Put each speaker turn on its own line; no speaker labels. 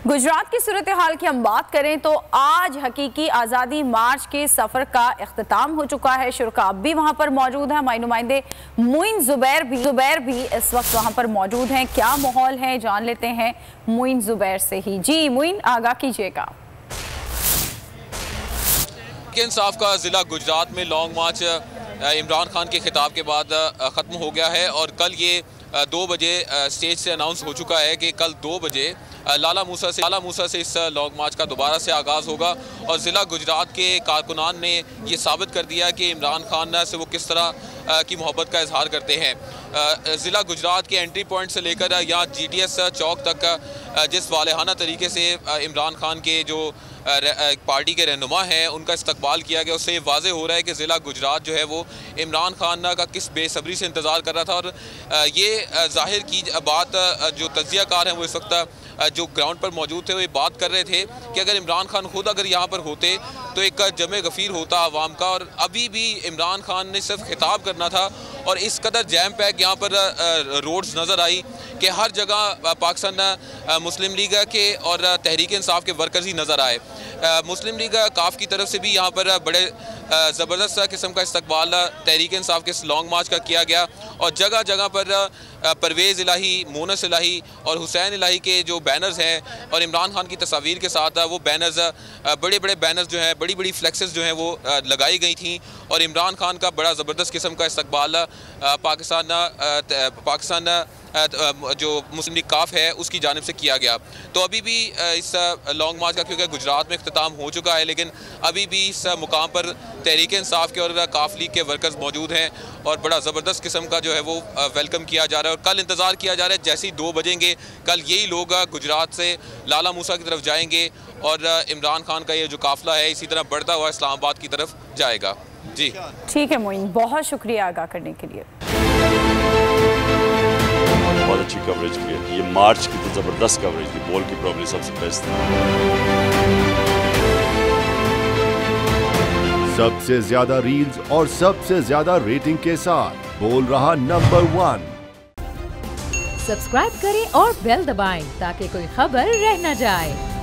गुजरात की सूरत हाल की हम बात करें तो आज हकीकी आज़ादी मार्च के सफ़र का इख्तिताम हो चुका है। शुरा अब भी वहाँ पर मौजूद है। हमारे नुमाइंदे मोइन ज़ुबैर भी इस वक्त वहाँ पर मौजूद हैं। क्या माहौल है जान लेते हैं मोइन ज़ुबैर से ही। जी मोइन, आगाह कीजिएगा।
इंसाफ का ज़िला गुजरात में लॉन्ग मार्च इमरान खान के खिताब के बाद ख़त्म हो गया है और कल ये 2 बजे स्टेज से अनाउंस हो चुका है कि कल 2 बजे लाला मूसा से इस लॉन्ग मार्च का दोबारा से आगाज़ होगा। और ज़िला गुजरात के कारकुनान ने ये साबित कर दिया कि इमरान खान से वो किस तरह की मोहब्बत का इजहार करते हैं। ज़िला गुजरात के एंट्री पॉइंट से लेकर यहाँ GTS चौक तक जिस वालेहाना तरीके से इमरान खान के जो पार्टी के रहनुमा हैं उनका इस्तकबाल किया गया, उससे वाज़ेह हो रहा है कि ज़िला गुजरात जो है वो इमरान खान का किस बेसब्री से इंतज़ार कर रहा था। और ये ज़ाहिर की बात जो तज्ज़ियाकार हैं वो इस वक्त जो ग्राउंड पर मौजूद थे वो ये बात कर रहे थे कि अगर इमरान खान खुद अगर यहाँ पर होते तो एक जमे गफ़ीर होता आवाम का। और अभी भी इमरान खान ने सिर्फ खिताब करना था और इस कदर जैम पैक यहाँ पर रोड्स नज़र आई कि हर जगह पाकिस्तान मुस्लिम लीग के और तहरीक इंसाफ के वर्कर्स ही नज़र आए। मुस्लिम लीग काफ की तरफ से भी यहाँ पर बड़े ज़बरदस्त किस्म का इस्तकबाल तहरीक इंसाफ के इस लॉन्ग मार्च का किया गया और जगह जगह पर परवेज़ इलाही, मोनस इलाही और हुसैन इलाही के जो बैनर्स हैं और इमरान खान की तस्वीर के साथ वो बैनर्स बड़े बड़े बैनर्स जो हैं, बड़ी बड़ी फ्लेक्सेस जो हैं वो लगाई गई थी और इमरान खान का बड़ा ज़बरदस्त किस्म का इस्तकबाल पाकिस्तान जो मुस्लिम लीग काफ है उसकी जानिब से किया गया। तो अभी भी इस लॉन्ग मार्च का क्योंकि गुजरात में इख्तिताम हो चुका है लेकिन अभी भी इस मुकाम पर तहरीक इंसाफ के और काफ लीग के वर्कर्स मौजूद हैं और बड़ा ज़बरदस्त किस्म का जो है वो वेलकम किया जा रहा है। और कल इंतज़ार किया जा रहा है जैसे ही 2 बजेंगे कल यही लोग गुजरात से लाला मूसा की तरफ जाएंगे और इमरान खान का ये जो काफिला है इसी तरह बढ़ता हुआ इस्लामाबाद की तरफ जाएगा। जी
ठीक है मोइन, बहुत शुक्रिया आगाह करने के लिए।
बहुत अच्छी कवरेज की, ये मार्च की तो ज़बरदस्त कवरेज थी, बॉल की प्रॉब्लम सबसे बेस्ट थी।
सबसे ज्यादा रील्स और सबसे ज्यादा रेटिंग के साथ बोल रहा नंबर 1।
सब्सक्राइब करें और बेल दबाएं ताकि कोई खबर रह न जाए।